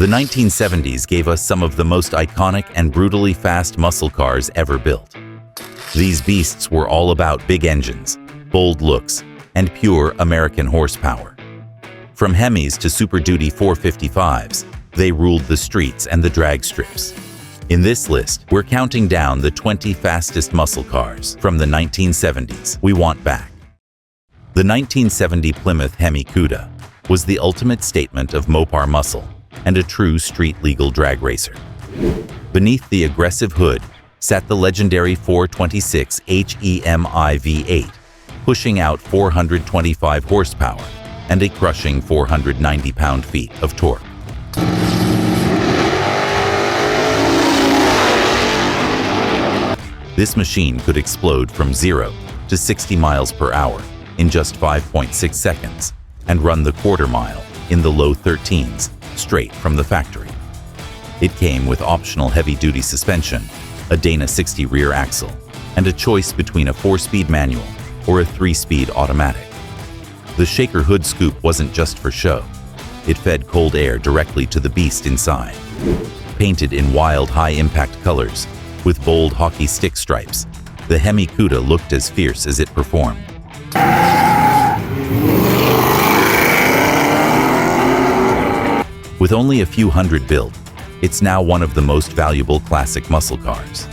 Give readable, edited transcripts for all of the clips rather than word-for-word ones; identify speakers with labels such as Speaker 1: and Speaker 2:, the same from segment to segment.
Speaker 1: The 1970s gave us some of the most iconic and brutally fast muscle cars ever built. These beasts were all about big engines, bold looks, and pure American horsepower. From HEMIs to Super Duty 455s, they ruled the streets and the drag strips. In this list, we're counting down the 20 fastest muscle cars from the 1970s we want back. The 1970 Plymouth Hemi Cuda was the ultimate statement of Mopar muscle and a true street-legal drag racer. Beneath the aggressive hood sat the legendary 426 HEMI V8, pushing out 425 horsepower and a crushing 490 pound-feet of torque. This machine could explode from 0 to 60 miles per hour in just 5.6 seconds and run the quarter mile in the low 13s straight from the factory. It came with optional heavy-duty suspension, a Dana 60 rear axle, and a choice between a 4-speed manual or a 3-speed automatic. The shaker hood scoop wasn't just for show. It fed cold air directly to the beast inside. Painted in wild, high-impact colors, with bold hockey stick stripes, the Hemi Cuda looked as fierce as it performed. With only a few hundred built, it's now one of the most valuable classic muscle cars.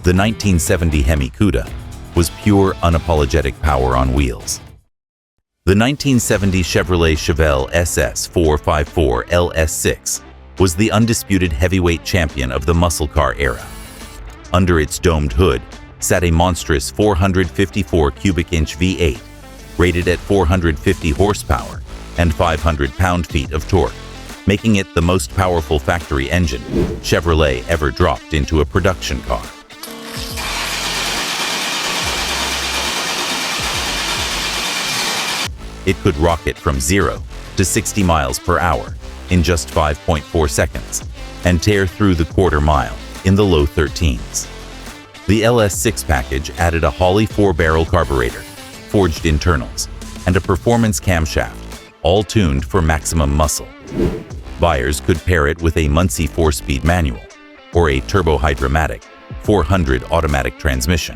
Speaker 1: The 1970 Hemi Cuda was pure, unapologetic power on wheels. The 1970 Chevrolet Chevelle SS 454 LS6 was the undisputed heavyweight champion of the muscle car era. Under its domed hood sat a monstrous 454 cubic inch V8, rated at 450 horsepower and 500 pound-feet of torque, making it the most powerful factory engine Chevrolet ever dropped into a production car. It could rocket from 0 to 60 miles per hour in just 5.4 seconds and tear through the quarter mile in the low 13s. The LS6 package added a Holley 4-barrel carburetor, forged internals, and a performance camshaft, all tuned for maximum muscle. Buyers could pair it with a Muncie 4-speed manual or a turbo-hydromatic 400 automatic transmission.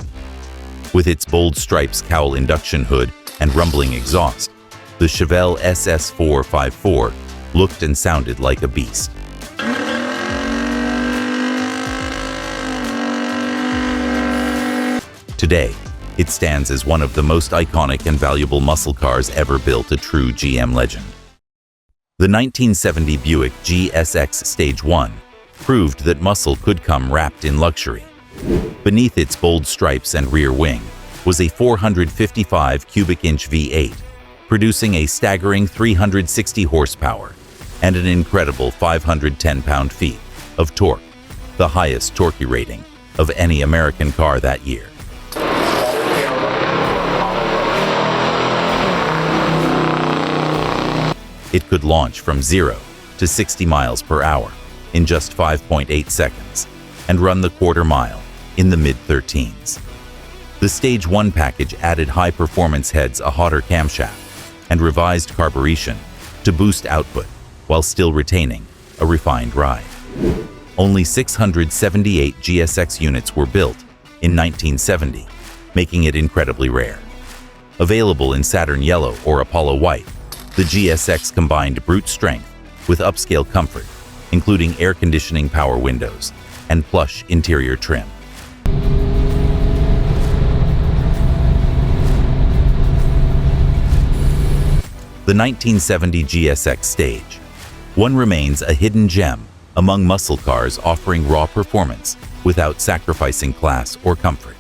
Speaker 1: With its bold stripes cowl induction hood and rumbling exhaust, the Chevelle SS 454 looked and sounded like a beast. Today, it stands as one of the most iconic and valuable muscle cars ever built, a true GM legend. The 1970 Buick GSX Stage 1 proved that muscle could come wrapped in luxury. Beneath its bold stripes and rear wing was a 455 cubic inch V8, producing a staggering 360 horsepower and an incredible 510 pound-feet of torque, the highest torque rating of any American car that year. It could launch from 0 to 60 miles per hour in just 5.8 seconds and run the quarter mile in the mid-13s. The Stage 1 package added high-performance heads, a hotter camshaft, and revised carburation to boost output while still retaining a refined ride. Only 678 GSX units were built in 1970, making it incredibly rare. Available in Saturn Yellow or Apollo White, the GSX combined brute strength with upscale comfort, including air conditioning, power windows, and plush interior trim. The 1970 GSX Stage 1 remains a hidden gem among muscle cars, offering raw performance without sacrificing class or comfort.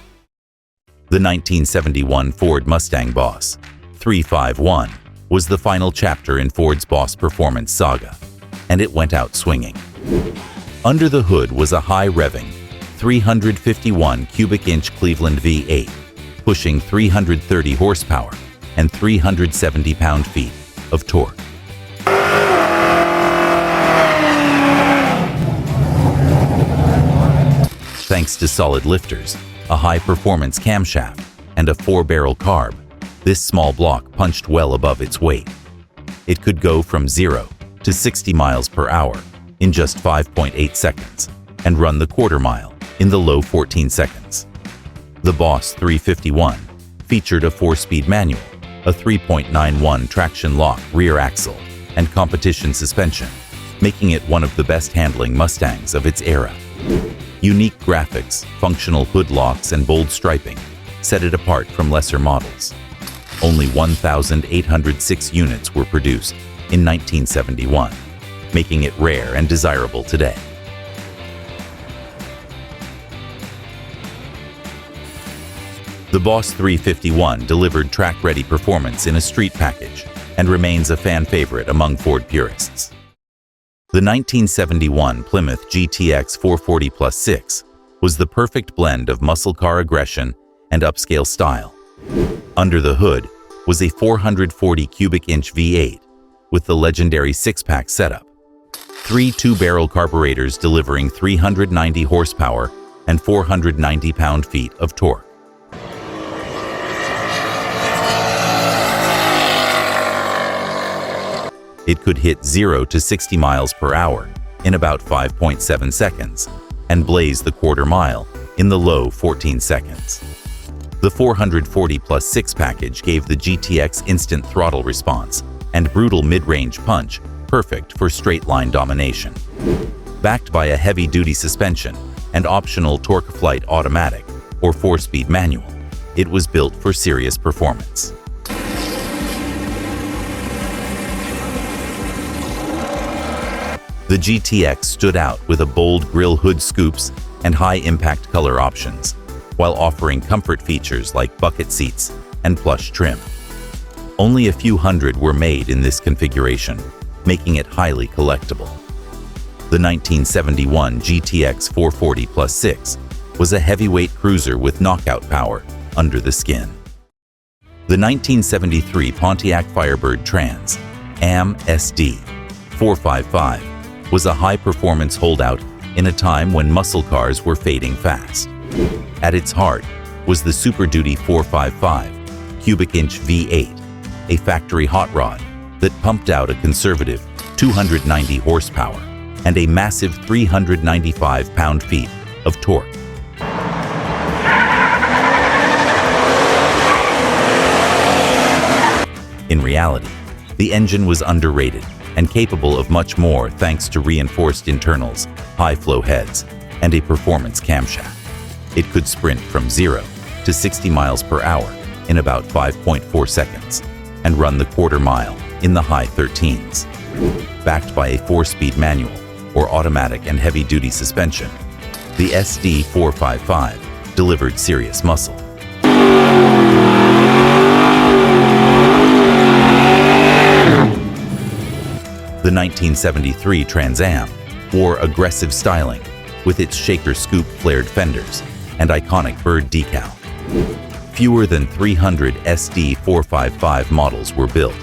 Speaker 1: The 1971 Ford Mustang Boss 351 was the final chapter in Ford's Boss performance saga, and it went out swinging. Under the hood was a high-revving 351 cubic inch Cleveland V8, pushing 330 horsepower and 370 pound-feet of torque. Thanks to solid lifters, a high-performance camshaft, and a 4-barrel carb, this small block punched well above its weight. It could go from 0 to 60 miles per hour in just 5.8 seconds and run the quarter mile in the low 14 seconds. The Boss 351 featured a 4-speed manual, a 3.91 traction lock rear axle, and competition suspension, making it one of the best handling Mustangs of its era. Unique graphics, functional hood locks, and bold striping set it apart from lesser models. Only 1,806 units were produced in 1971, making it rare and desirable today. The Boss 351 delivered track-ready performance in a street package and remains a fan favorite among Ford purists. The 1971 Plymouth GTX 440+6 was the perfect blend of muscle car aggression and upscale style. Under the hood was a 440 cubic inch V8 with the legendary 6-pack setup. 3 two-barrel carburetors delivering 390 horsepower and 490 pound-feet of torque. It could hit 0 to 60 miles per hour in about 5.7 seconds and blaze the quarter mile in the low 14 seconds. The 440+6 package gave the GTX instant throttle response and brutal mid-range punch, perfect for straight-line domination. Backed by a heavy-duty suspension and optional TorqueFlite automatic or 4-speed manual, it was built for serious performance. The GTX stood out with a bold grille hood scoops and high-impact color options, while offering comfort features like bucket seats and plush trim. Only a few hundred were made in this configuration, making it highly collectible. The 1971 GTX 440+6 was a heavyweight cruiser with knockout power under the skin. The 1973 Pontiac Firebird Trans Am SD 455 was a high-performance holdout in a time when muscle cars were fading fast. At its heart was the Super Duty 455 cubic inch V8, a factory hot rod that pumped out a conservative 290 horsepower and a massive 395 pound-feet of torque. In reality, the engine was underrated and capable of much more thanks to reinforced internals, high-flow heads, and a performance camshaft. It could sprint from 0 to 60 miles per hour in about 5.4 seconds and run the quarter mile in the high 13s. Backed by a 4-speed manual or automatic and heavy-duty suspension, the SD 455 delivered serious muscle. The 1973 Trans Am wore aggressive styling with its shaker scoop flared fenders and iconic bird decal. Fewer than 300 SD 455 models were built,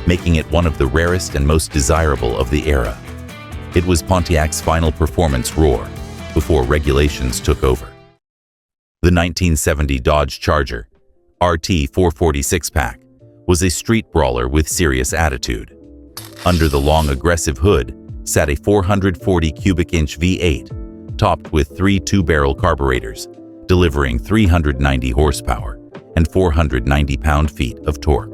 Speaker 1: making it one of the rarest and most desirable of the era. It was Pontiac's final performance roar before regulations took over. The 1970 Dodge Charger RT 446-pack was a street brawler with serious attitude. Under the long, aggressive hood sat a 440 cubic inch V8, topped with 3 two-barrel carburetors, delivering 390 horsepower and 490 pound-feet of torque.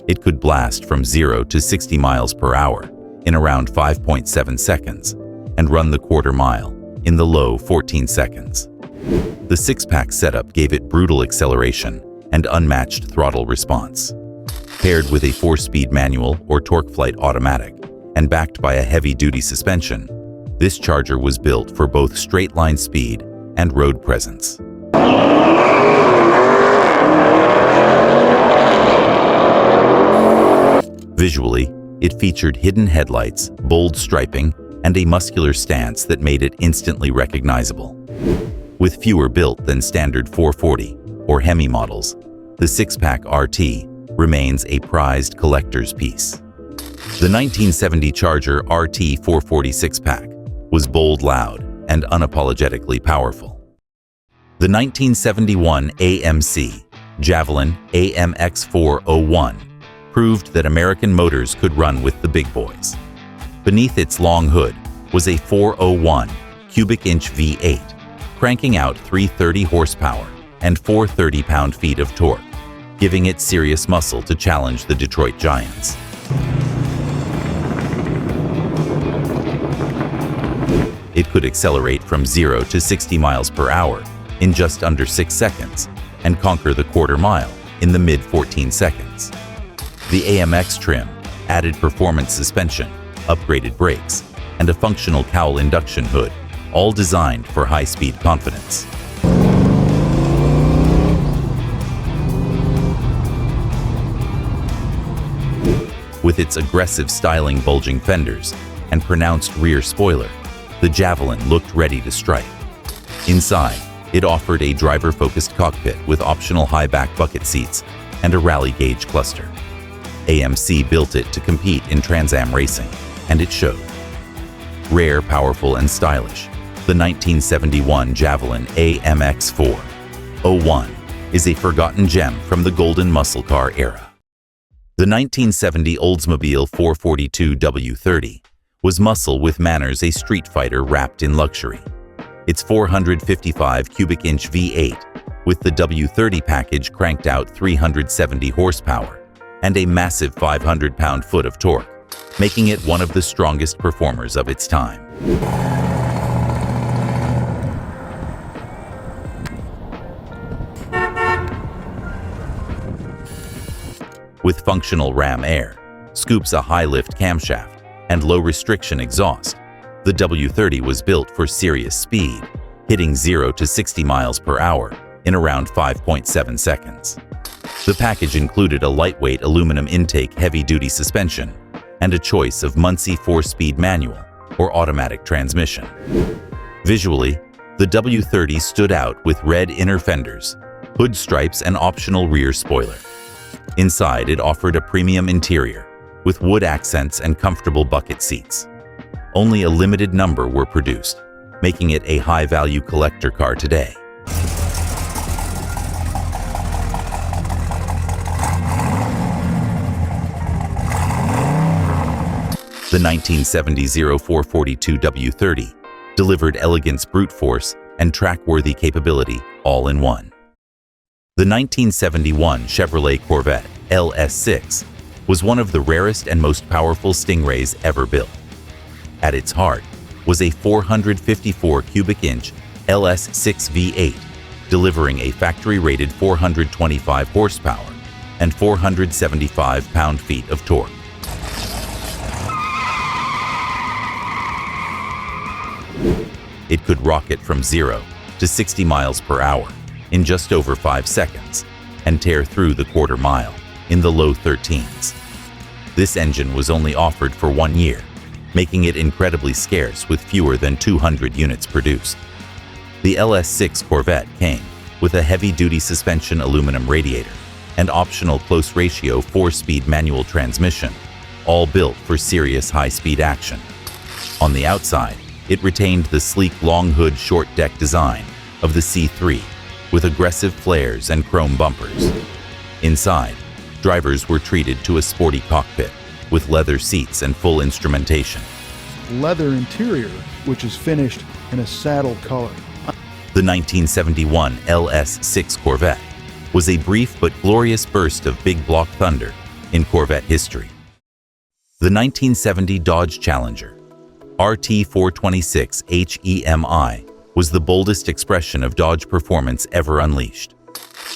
Speaker 1: It could blast from 0 to 60 miles per hour in around 5.7 seconds and run the quarter mile in the low 14 seconds. The 6-pack setup gave it brutal acceleration and unmatched throttle response. Paired with a 4-speed manual or TorqueFlite automatic and backed by a heavy-duty suspension, this Charger was built for both straight-line speed and road presence. Visually, it featured hidden headlights, bold striping, and a muscular stance that made it instantly recognizable. With fewer built than standard 440 or HEMI models, the 6-pack RT remains a prized collector's piece. The 1970 Charger RT 446-pack was bold, loud, and unapologetically powerful. The 1971 AMC Javelin AMX401 proved that American motors could run with the big boys. Beneath its long hood was a 401 cubic inch V8, cranking out 330 horsepower and 430 pound-feet of torque, giving it serious muscle to challenge the Detroit Giants. It could accelerate from 0 to 60 miles per hour in just under 6 seconds and conquer the quarter mile in the mid-14 seconds. The AMX trim added performance suspension, upgraded brakes, and a functional cowl induction hood, all designed for high-speed confidence. With its aggressive styling bulging fenders and pronounced rear spoiler, the Javelin looked ready to strike. Inside, it offered a driver-focused cockpit with optional high-back bucket seats and a rally gauge cluster. AMC built it to compete in Trans Am racing, and it showed. Rare, powerful, and stylish, the 1971 Javelin AMX 401 is a forgotten gem from the golden muscle car era. The 1970 Oldsmobile 442 W30 was muscle with manners, a street fighter wrapped in luxury. Its 455 cubic inch V8 with the W30 package cranked out 370 horsepower and a massive 500 pound-foot of torque, making it one of the strongest performers of its time. With functional ram air, scoops, a high-lift camshaft, and low-restriction exhaust, the W30 was built for serious speed, hitting 0 to 60 miles per hour in around 5.7 seconds. The package included a lightweight aluminum intake heavy-duty suspension and a choice of Muncie 4-speed manual or automatic transmission. Visually, the W30 stood out with red inner fenders, hood stripes, and optional rear spoiler. Inside, it offered a premium interior with wood accents and comfortable bucket seats. Only a limited number were produced, making it a high-value collector car today. The 1970 0442 W30 delivered elegance, brute force, and track-worthy capability all in one. The 1971 Chevrolet Corvette LS6 was one of the rarest and most powerful Stingrays ever built. At its heart was a 454 cubic inch LS6 V8, delivering a factory-rated 425 horsepower and 475 pound-feet of torque. It could rocket from 0 to 60 miles per hour in just over 5 seconds and tear through the quarter mile in the low 13s. This engine was only offered for 1 year, making it incredibly scarce with fewer than 200 units produced. The LS6 Corvette came with a heavy-duty suspension aluminum radiator and optional close-ratio 4-speed manual transmission, all built for serious high-speed action. On the outside, it retained the sleek long-hood short-deck design of the C3 with aggressive flares and chrome bumpers. Inside, drivers were treated to a sporty cockpit with leather seats and full instrumentation.
Speaker 2: Leather interior, which is finished in a saddle color.
Speaker 1: The 1971 LS6 Corvette was a brief but glorious burst of big block thunder in Corvette history. The 1970 Dodge Challenger RT426 HEMI was the boldest expression of Dodge performance ever unleashed.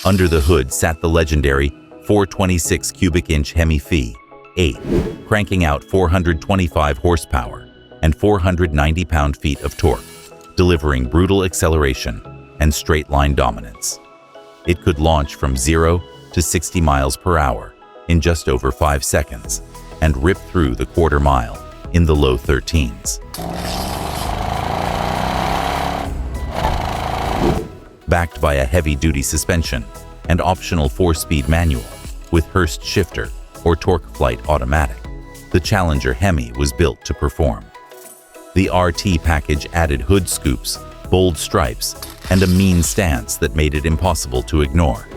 Speaker 1: Under the hood sat the legendary 426 cubic inch Hemi F8, cranking out 425 horsepower and 490 pound-feet of torque, delivering brutal acceleration and straight-line dominance. It could launch from 0 to 60 miles per hour in just over 5 seconds and rip through the quarter mile in the low 13s. Backed by a heavy-duty suspension and optional 4-speed manual with Hurst shifter or torque flight automatic, the Challenger Hemi was built to perform. The RT package added hood scoops, bold stripes, and a mean stance that made it impossible to ignore.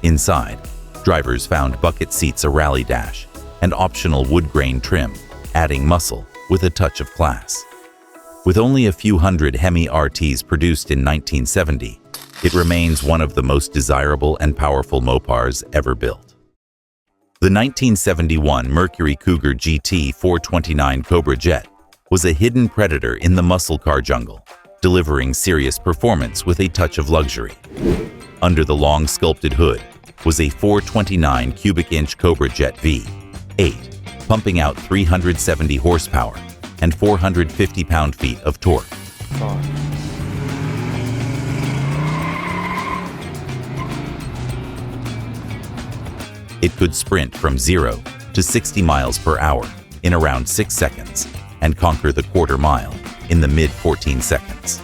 Speaker 1: Inside, drivers found bucket seats, a rally dash, and optional wood grain trim, adding muscle with a touch of class. With only a few hundred HEMI RTs produced in 1970, it remains one of the most desirable and powerful Mopars ever built. The 1971 Mercury Cougar GT 429 Cobra Jet was a hidden predator in the muscle car jungle, delivering serious performance with a touch of luxury. Under the long sculpted hood was a 429 cubic inch Cobra Jet V8, pumping out 370 horsepower and 450 pound-feet of torque. It could sprint from 0 to 60 miles per hour in around 6 seconds and conquer the quarter mile in the mid-14 seconds.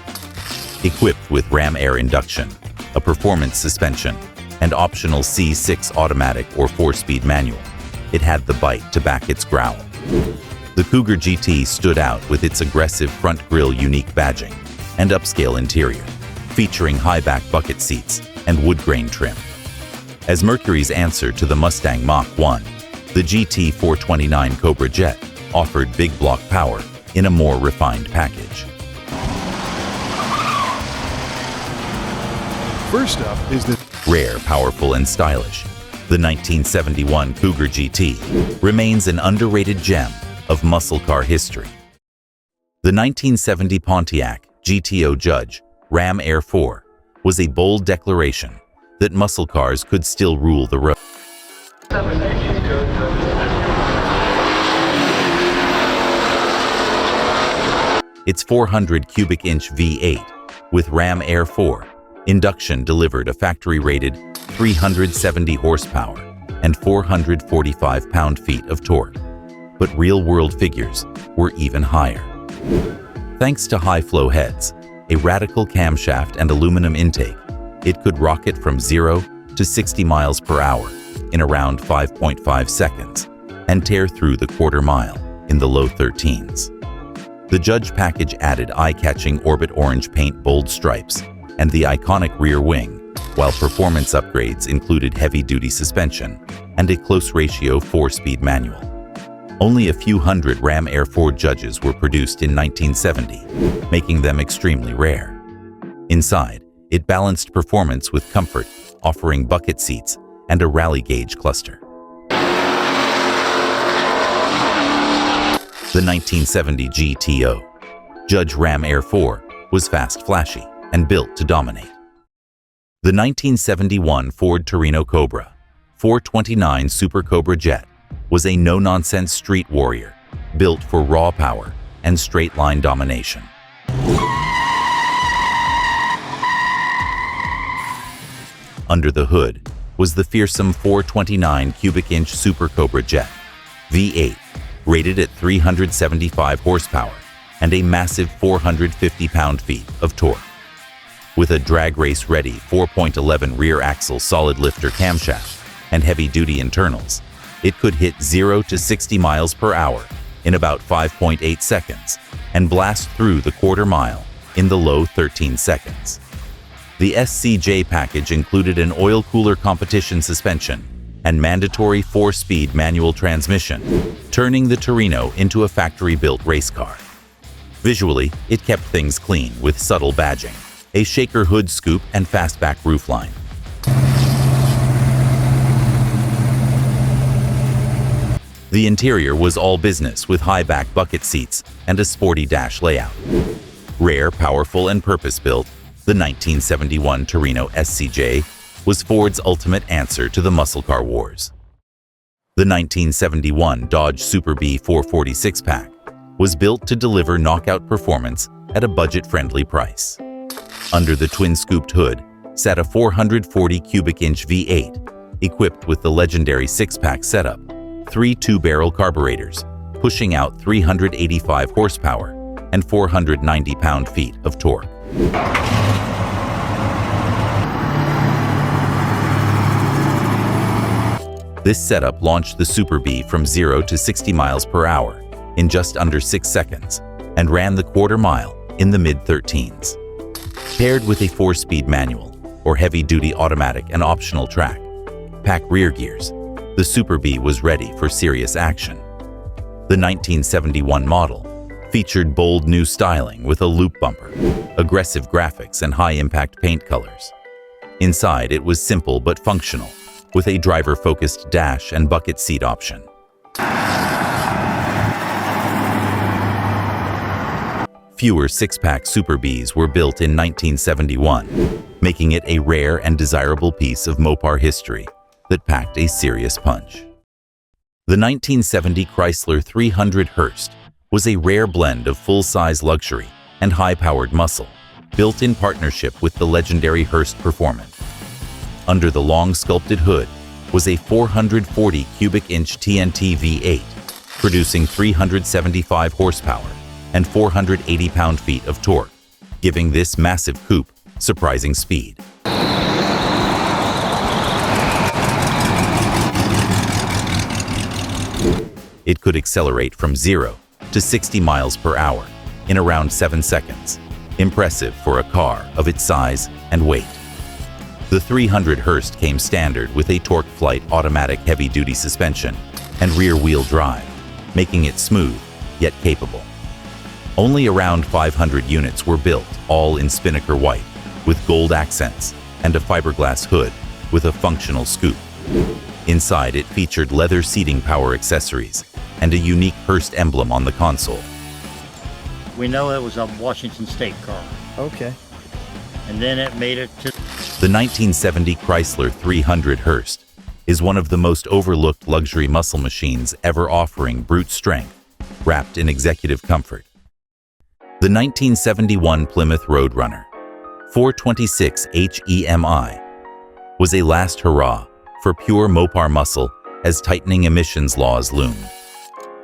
Speaker 1: Equipped with ram air induction, a performance suspension, and optional C6 automatic or 4-speed manual, it had the bite to back its growl. The Cougar GT stood out with its aggressive front grille, unique badging, and upscale interior, featuring high-back bucket seats and wood grain trim. As Mercury's answer to the Mustang Mach-1, the GT 429 Cobra Jet offered big block power in a more refined package.
Speaker 2: First up is the
Speaker 1: Rare, powerful, and stylish, the 1971 Cougar GT remains an underrated gem of muscle car history. The 1970 Pontiac GTO Judge Ram Air 4 was a bold declaration that muscle cars could still rule the road. Its 400 cubic inch V8 with Ram Air 4 induction delivered a factory-rated 370 horsepower and 445 pound-feet of torque, but real-world figures were even higher. Thanks to high-flow heads, a radical camshaft, and aluminum intake, it could rocket from 0 to 60 miles per hour in around 5.5 seconds and tear through the quarter mile in the low 13s. The Judge package added eye-catching orbit orange paint, bold stripes, and the iconic rear wing, while performance upgrades included heavy-duty suspension and a close-ratio 4-speed manual. Only a few hundred Ram Air 4 Judges were produced in 1970, making them extremely rare. Inside, it balanced performance with comfort, offering bucket seats and a rally gauge cluster. The 1970 GTO Judge Ram Air 4 was fast, flashy, and built to dominate. The 1971 Ford Torino Cobra 429 Super Cobra Jet was a no-nonsense street warrior, built for raw power and straight-line domination. Under the hood was the fearsome 429 cubic inch Super Cobra Jet V8, rated at 375 horsepower and a massive 450 pound-feet of torque. With a drag race-ready 4.11 rear axle solid lifter camshaft and heavy-duty internals, it could hit 0 to 60 miles per hour in about 5.8 seconds and blast through the quarter mile in the low 13 seconds. The SCJ package included an oil cooler competition suspension and mandatory 4-speed manual transmission, turning the Torino into a factory-built race car. Visually, it kept things clean with subtle badging, a shaker hood scoop, and fastback roofline. The interior was all business with high-back bucket seats and a sporty dash layout. Rare, powerful, and purpose-built, the 1971 Torino SCJ was Ford's ultimate answer to the muscle car wars. The 1971 Dodge Super Bee 446 pack was built to deliver knockout performance at a budget-friendly price. Under the twin-scooped hood sat a 440 cubic inch V8, equipped with the legendary 6-pack setup, 3 two-barrel carburetors, pushing out 385 horsepower and 490 pound-feet of torque. This setup launched the Super Bee from 0 to 60 miles per hour in just under 6 seconds and ran the quarter mile in the mid-13s. Paired with a 4-speed manual or heavy-duty automatic and optional track, 12-pack rear gears, the Super Bee was ready for serious action. The 1971 model featured bold new styling with a loop bumper, aggressive graphics, and high-impact paint colors. Inside, it was simple but functional, with a driver-focused dash and bucket seat option. Fewer 6-pack Super Bees were built in 1971, making it a rare and desirable piece of Mopar history that packed a serious punch. The 1970 Chrysler 300 Hurst was a rare blend of full-size luxury and high-powered muscle, built in partnership with the legendary Hurst Performance. Under the long sculpted hood was a 440 cubic inch TNT V8, producing 375 horsepower and 480 pound-feet of torque, giving this massive coupe surprising speed. It could accelerate from 0 to 60 miles per hour in around 7 seconds, impressive for a car of its size and weight. The 300 Hurst came standard with a Torque Flight automatic heavy-duty suspension and rear-wheel drive, making it smooth yet capable. Only around 500 units were built, all in Spinnaker white, with gold accents and a fiberglass hood with a functional scoop. Inside, it featured leather seating power accessories and a unique Hurst emblem on the console.
Speaker 3: We know it was a Washington State car.
Speaker 2: Okay.
Speaker 3: And then it made it to...
Speaker 1: The 1970 Chrysler 300 Hurst is one of the most overlooked luxury muscle machines ever, offering brute strength wrapped in executive comfort. The 1971 Plymouth Roadrunner 426 HEMI was a last hurrah for pure Mopar muscle as tightening emissions laws loomed.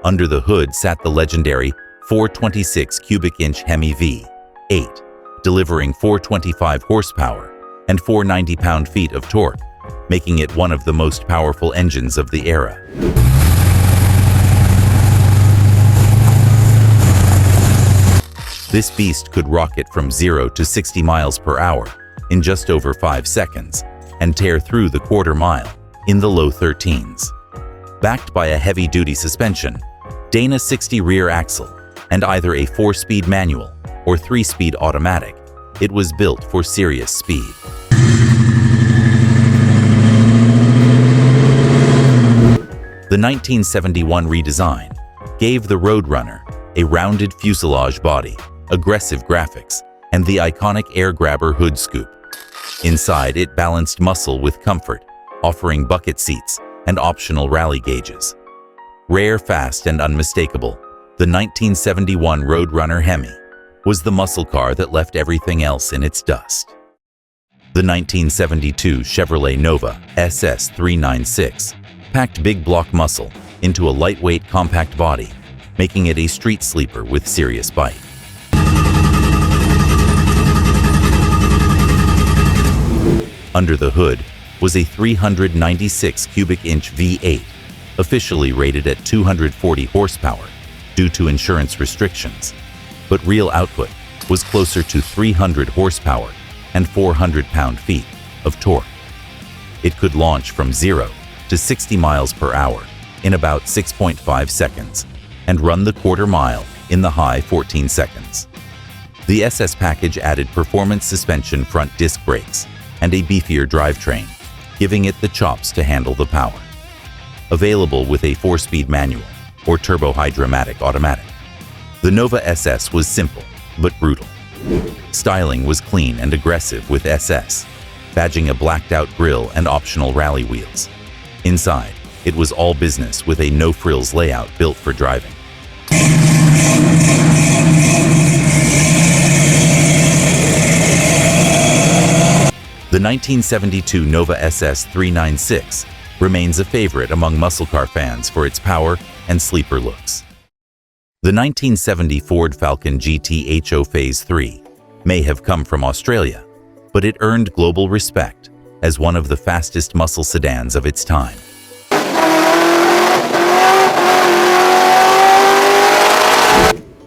Speaker 1: Under the hood sat the legendary 426 cubic inch HEMI V8, delivering 425 horsepower and 490 pound-feet of torque, making it one of the most powerful engines of the era. This beast could rocket from 0 to 60 miles per hour in just over 5 seconds and tear through the quarter mile in the low 13s. Backed by a heavy-duty suspension, Dana 60 rear axle, and either a 4-speed manual or 3-speed automatic, it was built for serious speed. The 1971 redesign gave the Roadrunner a rounded fuselage body, aggressive graphics, and the iconic air grabber hood scoop. Inside, it balanced muscle with comfort, offering bucket seats and optional rally gauges. Rare, fast, and unmistakable, the 1971 Roadrunner HEMI was the muscle car that left everything else in its dust. The 1972 Chevrolet Nova SS 396 packed big block muscle into a lightweight compact body, making it a street sleeper with serious bite. Under the hood was a 396 cubic inch V8, officially rated at 240 horsepower due to insurance restrictions, but real output was closer to 300 horsepower and 400 pound-feet of torque. It could launch from 0 to 60 miles per hour in about 6.5 seconds and run the quarter mile in the high 14 seconds. The SS package added performance suspension front disc brakes and a beefier drivetrain, giving it the chops to handle the power. Available with a 4-speed manual or turbo-hydromatic automatic, the Nova SS was simple but brutal. Styling was clean and aggressive with SS, badging a blacked-out grille and optional rally wheels. Inside, it was all business with a no-frills layout built for driving. The 1972 Nova SS 396 remains a favorite among muscle car fans for its power and sleeper looks. The 1970 Ford Falcon GT HO Phase 3 may have come from Australia, but it earned global respect as one of the fastest muscle sedans of its time.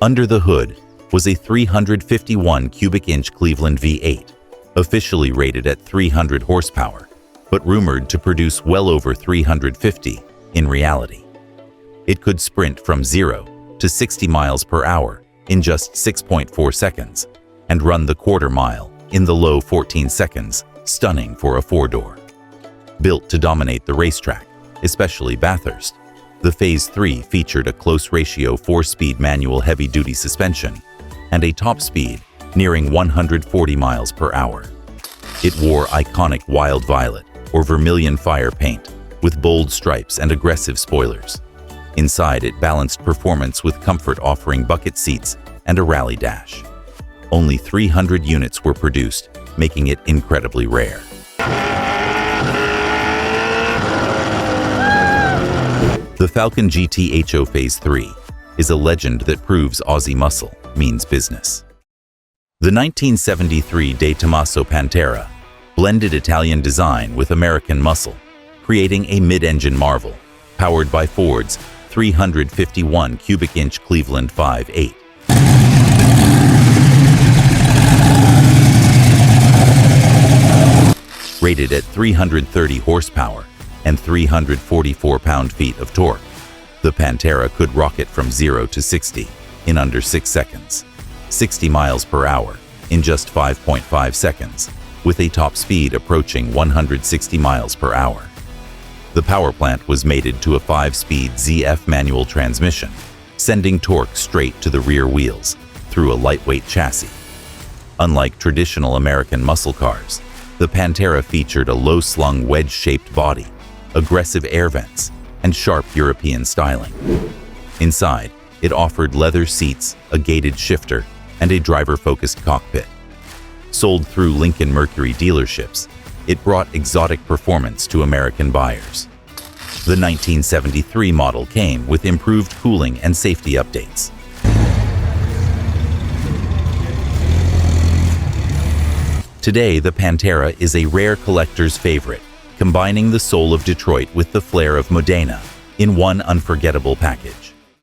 Speaker 1: Under the hood was a 351 cubic inch Cleveland V8, officially rated at 300 horsepower but rumored to produce well over 350 in reality. It could sprint from 0 to 60 miles per hour in just 6.4 seconds and run the quarter mile in the low 14 seconds, stunning for a four-door. Built to dominate the racetrack, especially Bathurst, the Phase 3 featured a close ratio 4-speed manual heavy-duty suspension and a top speed nearing 140 miles per hour. It wore iconic wild violet or vermilion fire paint with bold stripes and aggressive spoilers. Inside, it balanced performance with comfort, offering bucket seats and a rally dash. Only 300 units were produced, making it incredibly rare. The Falcon GT HO Phase 3 is a legend that proves Aussie muscle means business. The 1973 De Tomaso Pantera blended Italian design with American muscle, creating a mid-engine marvel, powered by Ford's 351 cubic inch Cleveland 5.8. Rated at 330 horsepower and 344 pound-feet of torque, the Pantera could rocket from 0 to 60 in under 6 seconds, 60 miles per hour in just 5.5 seconds, with a top speed approaching 160 miles per hour. The power plant was mated to a 5-speed ZF manual transmission, sending torque straight to the rear wheels through a lightweight chassis. Unlike traditional American muscle cars, the Pantera featured a low-slung wedge-shaped body, aggressive air vents, and sharp European styling. Inside, it offered leather seats, a gated shifter, and a driver-focused cockpit. Sold through Lincoln Mercury dealerships, it brought exotic performance to American buyers. The 1973 model came with improved cooling and safety updates. Today, the Pantera is a rare collector's favorite, combining the soul of Detroit with the flair of Modena in one unforgettable package.